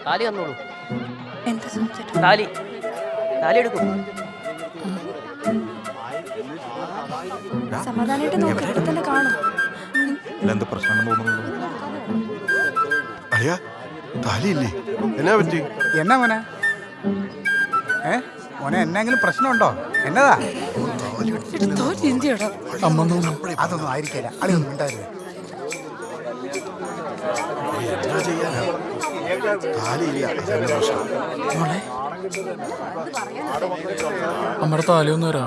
താലി തന്നോളൂ. എന്താ സംസാരിച്ചത്? താലി താലി എടുക്കും. സമാധാനമായിട്ട് നോക്കി ഇവിടെ തന്നെ കാണും. എന്ത് പ്രശ്നം തോന്നുന്നു? അളിയാ താലിയില്ലേ? എന്നാ പറ്റി? എന്നാ മോനെ? മോനെ എന്നെങ്കിലും പ്രശ്നമുണ്ടോ? എന്നതാ? അതൊന്നും ആയിരിക്കില്ല. അളിയൊന്നും ഉണ്ടായിരുന്നു. അമ്മയുടെ താലിയൊന്നും വരാ.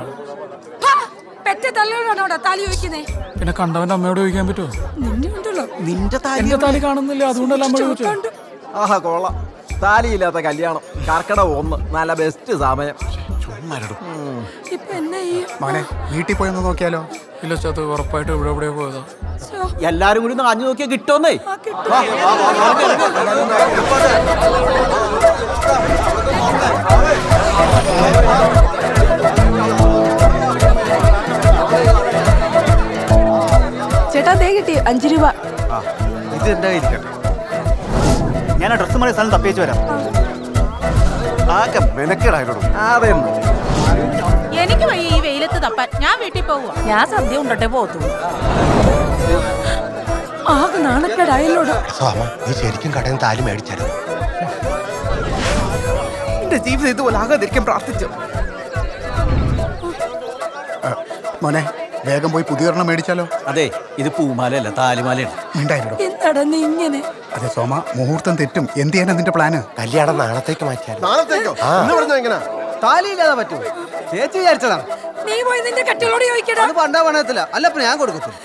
പിന്നെ കണ്ടവന്റെ അമ്മയോട് ചോദിക്കാൻ പറ്റുമോ? നിന്റെ താലി കാണുന്നില്ല, അതുകൊണ്ടല്ല അമ്മ ചോദിച്ചു. ആഹാ കൊള്ളാം. താലിയില്ലാത്ത കല്യാണം കർക്കിടക 1 നല്ല ബെസ്റ്റ് സമയം. മോനെ വീട്ടിൽ പോയി ഒന്ന് നോക്കിയാലോ? ഇല്ല ചാത്ത, ഉറപ്പായിട്ട് ഇവിടെ എവിടെയോ പോയതാ. എല്ലാരും കൂടി ഒന്ന് അഞ്ഞു നോക്കിയാൽ കിട്ടുമെന്നേ. ചേട്ടാ ദേ കിട്ടി 5 രൂപ. ഇത് എന്റെ കയ്യിരിക്കട്ടെ. ഞാൻ ആ ഡ്രസ്സ് മാറിയ സ്ഥലം തപ്പിച്ചു വരാം. ആകെ മെനക്കേടായിട്ടോടും. അതെന്താ എനിക്ക് വയ്യ ഈ വെയിലത്ത് തപ്പാൻ. ഞാൻ വീട്ടിൽ പോവുക. ഞാൻ സദ്യ ഉണ്ടട്ടെ പോകത്തുള്ളൂ. ആകെ നാണക്കേടായല്ലോട്. നീ ശരിക്കും കടയിൽ നിന്ന് താലി മേടിച്ചായിരുന്നു? എന്റെ ജീവിതം ഇതുപോലെ ആകാതിരിക്കാൻ പ്രാർത്ഥിച്ചു. മോനെ വേഗം പോയി പുതിയൊരെണ്ണം മേടിച്ചാലോ? അതെ, ഇത് പൂമാലയല്ല താലിമാലയാണ്. ഉണ്ടായിട്ടോ. എന്താടാ നീ ഇങ്ങനെ? അതെ സോമ, മുഹൂർത്തം തെറ്റും. എന്ത് ചെയ്യാനാ നിന്റെ പ്ലാന്? കല്യാണം നാളത്തേക്ക് മാറ്റിയാൽ. താലിയില്ലാതെ പറ്റുമോ? ചേച്ചി വിചാരിച്ചതാണ്. നീ പോയി നിന്റെ കട്ടികളോട് ചോദിക്കടാ. അത് പണ്ടാ പണയത്തില്ല. അല്ല ഞാൻ കൊടുക്കത്തില്ല.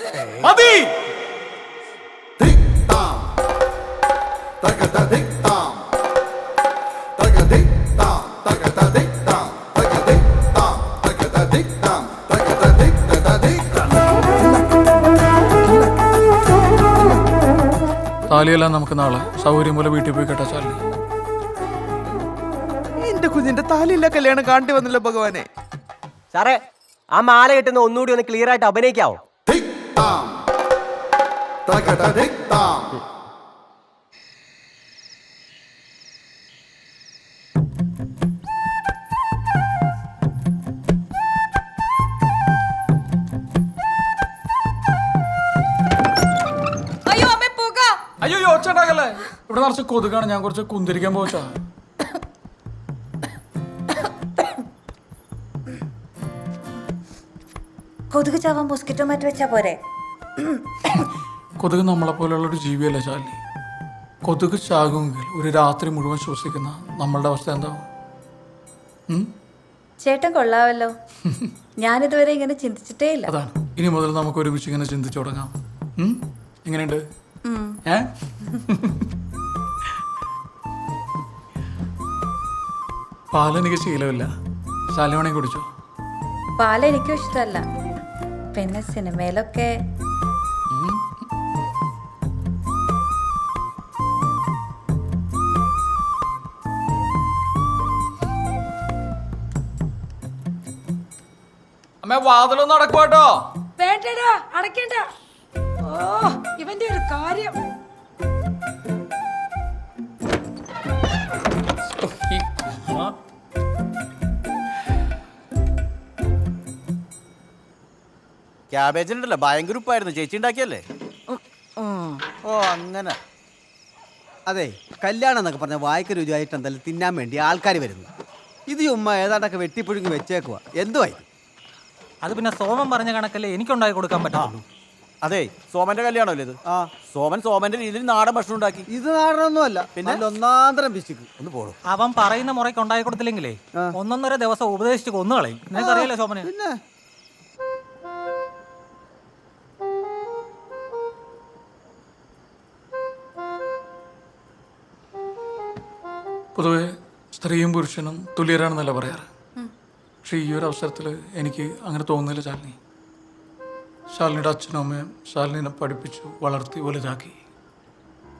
താലിയെല്ലാം നമുക്ക് നാളെ സൗകര്യം പോലെ വീട്ടിൽ പോയി കേട്ടാ ചാലി. എന്റെ കുഞ്ഞിന്റെ താലിയില്ല കല്യാണം കാണ്ടി വന്നില്ല ഭഗവാനെ. സാറേ, ആ മാല കെട്ടുന്ന ഒന്നുകൂടി ഒന്ന് ക്ലിയർ ആയിട്ട് അഭിനയിക്കാവോ? അയ്യോ ഒച്ചണ്ടാകല്ലേ. ഇവിടെ നിറച്ച് കൊതുകാണ്. ഞാൻ കുറച്ച് കുന്തിരിക്കാൻ പോച്ചാ. കൊതുക് ചാവാൻ മോസ്കിറ്റോ മാറ്റി വെച്ചാ പോരെ? കൊതുക് നമ്മളെ പോലെയുള്ള ഒരു ജീവിയല്ല ചാലി. കൊതുക് ചാകുമെങ്കിൽ ഒരു രാത്രി മുഴുവൻ ശ്വസിക്കുന്ന നമ്മളുടെ അവസ്ഥ എന്താവും? ചേട്ടൻ കൊള്ളാവല്ലോ. ഞാനിതുവരെ ഇങ്ങനെ ചിന്തിച്ചിട്ടേ ഇല്ല. അതാണ്, ഇനി മുതൽ നമുക്ക് ഒരുമിച്ച് ഇങ്ങനെ ചിന്തിച്ചു തുടങ്ങാം. എങ്ങനെയുണ്ട്? പാലെനിക്ക് ശീലമില്ല. ശാലമണി കുടിച്ചോ? പാല് എനിക്കും ഇഷ്ടമല്ല. പിന്നെ സിനിമയിലൊക്കെ അമ്മ വാതിലൊന്നും അടക്കുവാട്ടോ. വേണ്ടടാ, അടയ്ക്കണ്ട. ഓ ഇവന്റെ ഒരു കാര്യം. ക്യാബേജിനുണ്ടല്ലോ ഭയങ്കര ഉപ്പായിരുന്നു. ചേച്ചി ഉണ്ടാക്കിയല്ലേ? ഓ അങ്ങനെ. അതെ, കല്യാണം എന്നൊക്കെ പറഞ്ഞ വായിക്ക രുചിയായിട്ട് എന്തായാലും തിന്നാൻ വേണ്ടി ആൾക്കാർ വരുന്നു. ഇത് ഉമ്മ ഏതാണ്ടൊക്കെ വെട്ടിപ്പുഴുങ്ങി വെച്ചേക്കുക. എന്തുവായി? അത് പിന്നെ സോമൻ പറഞ്ഞ കണക്കല്ലേ എനിക്കുണ്ടാക്കി കൊടുക്കാൻ പറ്റുള്ളൂ. അതെ, സോമന്റെ കല്യാണമല്ലേ ഇത്? സോമന്റെ രീതിയിൽ നാടൻ ഭക്ഷണം ഉണ്ടാക്കി. ഇത് നാടനൊന്നുമല്ല, പിന്നെ ഒന്നാന്തരം പിശുക്ക്. ഒന്ന് പോടും. അവൻ പറയുന്ന മുറയ്ക്ക് ഉണ്ടാക്കി കൊടുത്തില്ലെങ്കിലേ 1.5 ദിവസം ഉപദേശിച്ച് കൊന്നുകളയും. നിനക്കറിയാലോ സോമന്. പിന്നെ പൊതുവെ സ്ത്രീയും പുരുഷനും തുല്യരാണെന്നല്ല പറയാറ്. പക്ഷെ ഈ ഒരു അവസരത്തിൽ എനിക്ക് അങ്ങനെ തോന്നുന്നില്ല ശാലിനി. ശാലിനിയുടെ അച്ഛനും അമ്മയും ശാലിനിനെ പഠിപ്പിച്ചു, വളർത്തി, വലുതാക്കി.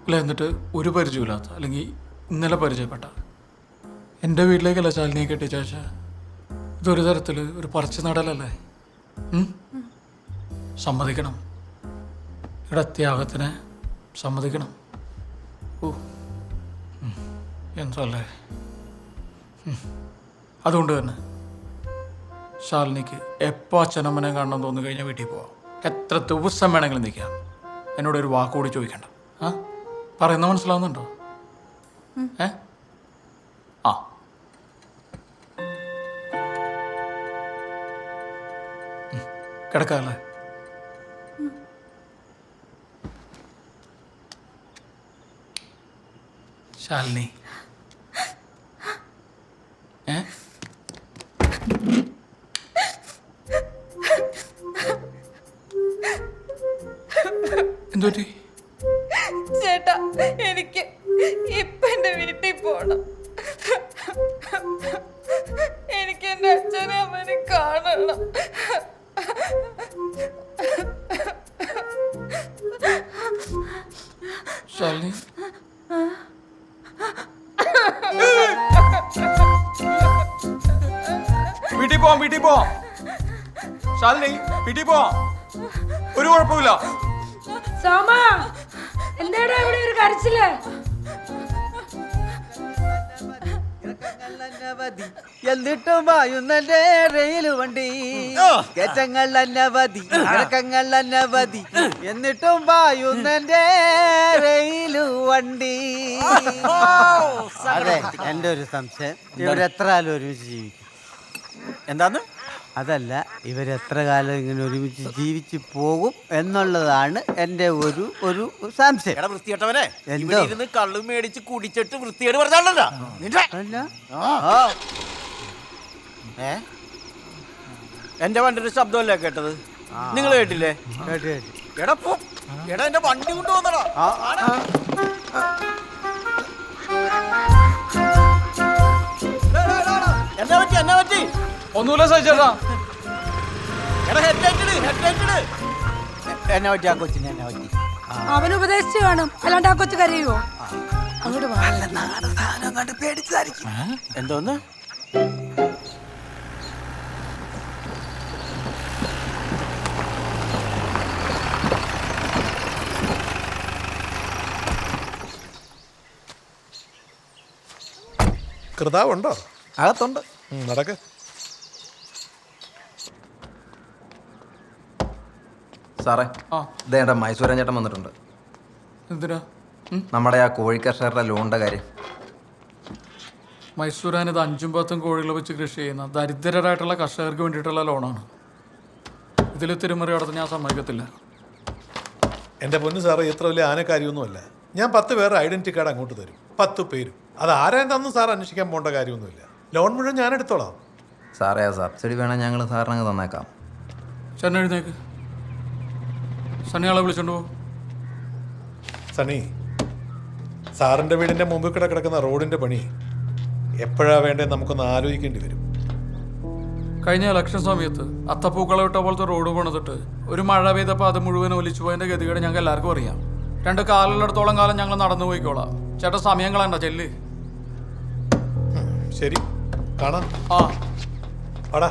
അല്ല, എന്നിട്ട് ഒരു പരിചയമില്ലാത്ത, അല്ലെങ്കിൽ ഇന്നലെ പരിചയപ്പെട്ട എൻ്റെ വീട്ടിലേക്കല്ല ശാലിനിയെ കെട്ടിച്ചയച്ച. ഇതൊരു തരത്തിൽ ഒരു പറിച്ചു നടലല്ലേ? സമ്മതിക്കണം. ഇവിടെ ത്യാഗത്തിനെ സമ്മതിക്കണം. ഓ എന്തല്ലേ അതുകൊണ്ട് തന്നെ ശാലിനിക്ക് എപ്പോൾ അച്ഛനമ്മനെ കാണണം തോന്നി കഴിഞ്ഞാൽ വീട്ടിൽ പോവാം. എത്ര ദിവസം വേണമെങ്കിലും നിൽക്കാം. എന്നോട് ഒരു വാക്കുകൂടി ചോദിക്കണ്ട. ആ പറയുന്ന മനസ്സിലാവുന്നുണ്ടോ? ഏ ആ കിടക്കാല്ലേ? ശാലിനി ഏ എന്തുപറ്റി? ചേട്ടാ എനിക്ക് ഇപ്പൊ എന്റെ വീട്ടിൽ പോണം. എനിക്ക് എന്റെ അച്ഛനെ അമ്മനെ കാണണം. ശാലിനി വീട്ടിൽ പോവാം. ശാലിനി വീട്ടിൽ പോവാം. ഒരു കുഴപ്പമില്ല. എന്താടാ ഇവിടെ ഒരു കരച്ചില്? എന്നിട്ടും വായുന്നന്റെ റെയിൽ വണ്ടി കയറ്റങ്ങൾ അനവധി ഇറക്കങ്ങൾ അനവധി എന്നിട്ടും വായുന്നന്റെ റെയിൽ വണ്ടി. അതെ, എന്റെ ഒരു സംശയം, ഇവരെത്ര കാലം ഒരുമിച്ച് ജീവിക്കും? എന്താന്ന്? അതല്ല, ഇവരെത്ര കാലം ഇങ്ങനെ ഒരുമിച്ച് ജീവിച്ചു പോകും എന്നുള്ളതാണ് എന്റെ ഒരു ഒരു സംശയം. എടാ വൃത്തികെട്ടവനെ, എന്തോ? ഇവിടെ ഇരുന്ന് കള്ളു മേടിച്ച് കുടിച്ചിട്ട് വൃത്തികേട് പറഞ്ഞാണല്ലോ. അല്ല, എന്റെ വണ്ടിയുടെ ശബ്ദമല്ലേ കേട്ടത്? നിങ്ങൾ കേട്ടില്ലേ? കേട്ട് കേട്ട്. എടാ പോ, എടാ എന്റെ വണ്ടി കൊണ്ടുവന്നടാ. എന്നാ പറ്റി, എന്നാ പറ്റി? ഒന്നുമില്ല സഹിച്ചേട്ടാ. എടാ ഹെഡ്ലൈറ്റ് എന്നാ പറ്റി? ആ കൊച്ചിന് എന്നാ പറ്റി? അവൻ ഉപദേശിച്ചു കാണും, അല്ലാണ്ട് ആ കൊച്ചു കരയുവോ? എന്തോന്ന്? കൃതാവുണ്ടോ? അകത്തുണ്ട്. നടക്ക്. സാറേ, ആ ഇതേണ്ട മൈസൂരൻ ചേട്ടൻ വന്നിട്ടുണ്ട്. എന്തിനാ? നമ്മുടെ ആ കോഴിക്കർഷകരുടെ ലോണിൻ്റെ കാര്യം. മൈസൂരാൻ ഇത് 5ഉം 10ഉം കോഴികളെ വെച്ച് കൃഷി ചെയ്യുന്ന ദരിദ്രരായിട്ടുള്ള കർഷകർക്ക് വേണ്ടിയിട്ടുള്ള ലോണാണ്. ഇതിൽ തിരുമറി നടത്താൻ ഞാൻ സമ്മതിക്കത്തില്ല. എൻ്റെ പൊന്നു സാറേ, ഇത്ര വലിയ ആനക്കാര്യമൊന്നുമല്ല. ഞാൻ 10 പേരുടെ ഐഡന്റിറ്റി കാർഡ് അങ്ങോട്ട് തരും, 10 പേരും. അത് ആരായെന്നൊന്നും സാർ അന്വേഷിക്കാൻ പോകേണ്ട കാര്യമൊന്നുമില്ല. ലോൺ മുഴുവൻ ഞാൻ എടുത്തോളാം. സാറേ, ആ സബ്സിഡി വേണം, ഞങ്ങൾ സാറിനങ്ങ് തന്നേക്കാം. ചേട്ടൻ എഴുന്നേക്ക്. സണ്ണിയാളെ വിളിച്ചോണ്ട് പോകും. സണി, സാറിൻ്റെ വീടിൻ്റെ മുമ്പിൽ കിടക്കുന്ന റോഡിൻ്റെ പണി എപ്പോഴാണ് വേണ്ടത് നമുക്കൊന്ന് ആലോചിക്കേണ്ടി വരും. കഴിഞ്ഞ ഇലക്ഷൻ സമയത്ത് അത്തപ്പൂക്കള വിട്ട പോലത്തെ റോഡ് പണിതിട്ട് ഒരു മഴ പെയ്തപ്പോൾ അത് മുഴുവൻ ഒലിച്ചു പോയതിൻ്റെ ഗതികേട് ഞങ്ങൾക്ക് എല്ലാവർക്കും അറിയാം. 2 കാലുള്ളിടത്തോളം കാലം ഞങ്ങൾ നടന്നു പോയിക്കോളാം. ചേട്ടാ സമയം കളയണ്ട, ചെല്ല്. ശരി, കാണാം. ആ ആടാ.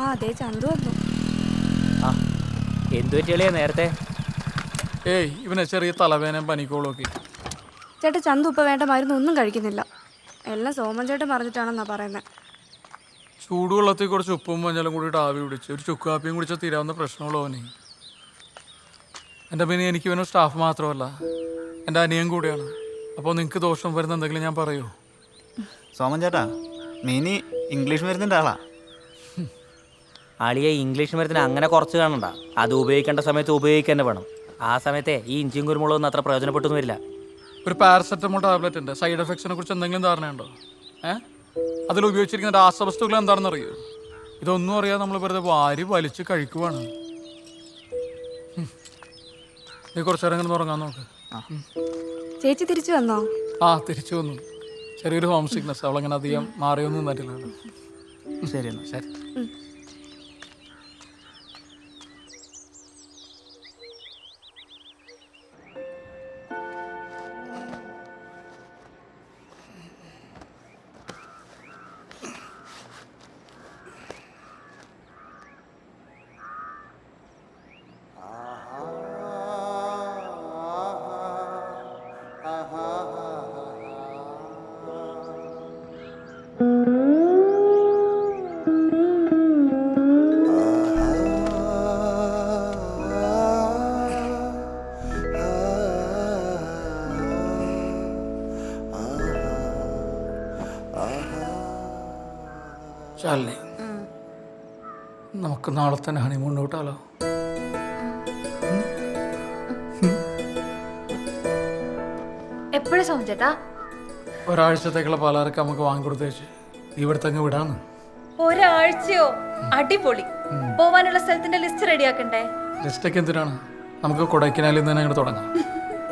അതെ, ചന്തു വന്നു. എന്തു പറ്റിയളിയാ നേരത്തെ? ഏയ് ഇവനെ ചെറിയ തലവേനയും പനിക്കോളൊക്കെ. ചേട്ടാ, ചന്തു ഇപ്പൊ വേണ്ട മരുന്നൊന്നും കഴിക്കുന്നില്ല. എല്ലാം സോമൻ ചേട്ടൻ പറഞ്ഞിട്ടാണെന്നാ പറയുന്നത്. ചൂടുവെള്ളത്തിൽ കുറച്ച് ഉപ്പും മഞ്ഞളും കൂടിയിട്ട് ആവി പിടിച്ച് ഒരു ചുക്ക് കാപ്പിയും കുടിച്ചാൽ തീരാവുന്ന പ്രശ്നമുള്ളൂ അവന്. എൻ്റെ പിന്നെ എനിക്ക് ഇവനും സ്റ്റാഫ് മാത്രമല്ല, എൻ്റെ അനിയൻ കൂടിയാണ്. അപ്പോൾ നിങ്ങൾക്ക് ദോഷം വരുന്ന എന്തെങ്കിലും ഞാൻ പറയൂ? സോമൻ ചേട്ടാ, നീ ഇംഗ്ലീഷ് മരുന്നിൻ്റെ ആളാ. ആളിയെ ഇംഗ്ലീഷ് മരുന്നിന് അങ്ങനെ കുറച്ച് കാണണ്ട. അത് ഉപയോഗിക്കേണ്ട സമയത്ത് ഉപയോഗിക്കുക തന്നെ വേണം. ആ സമയത്തെ ഈ ഇഞ്ചിയും കുരുമുളകൊന്നും അത്ര പ്രയോജനപ്പെട്ടൊന്നും വരില്ല. ഒരു പാരസെറ്റമോൾ ടാബ്ലറ്റ് ഉണ്ട്, സൈഡ് എഫക്ട്സിനെ കുറിച്ച് എന്തെങ്കിലും ധാരണയുണ്ടോ? അതിൽ ഉപയോഗിച്ചിരിക്കുന്ന രാസവസ്തുക്കൾ എന്താണെന്ന് അറിയോ? ഇതൊന്നും അറിയാതെ നമ്മൾ വെറുതെ വാരി വലിച്ച് കഴിക്കുവാണ്. നീ കുറച്ചു നേരം ഇങ്ങനെ ഉറങ്ങാൻ നോക്ക്. ചേച്ചി തിരിച്ചു വന്നോ? ആ തിരിച്ചു വന്നു. ചെറിയൊരു ഹോം സിക്നസ്, അവളങ്ങനെ അധികം മാറിയൊന്നും തന്നില്ലല്ലോ. ശരി എന്നാ. ശരി. ശാലിനി, നമുക്ക് നാളെ തന്നെ ഹണിമൂൺ കൂട്ടാലോ? എപ്പോഴും സോമൻ ചേട്ടാ? ഒരാഴ്ചത്തേക്കുള്ള പാലാറൊക്കെ നമുക്ക് വാങ്ങിക്കൊടുത്തേച്ച് ഇവിടുത്തെ അങ്ങ് വിടാന്ന്. ഒരാഴ്ചയോ? അടിപൊളി. പോവാനുള്ള സ്ഥലത്തിന്റെ ലിസ്റ്റ് റെഡിയാക്കണ്ടേ? ലിസ്റ്റൊക്കെ എന്തിനാണ്? നമുക്ക് കൊടൈക്കനാലിൽ നിന്ന് തന്നെ അങ്ങോട്ട് തുടങ്ങാം.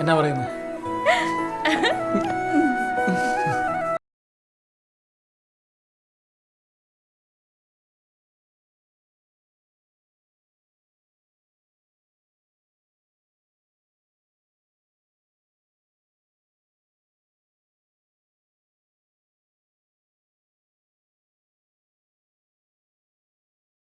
എന്നാ പറയുന്നത്?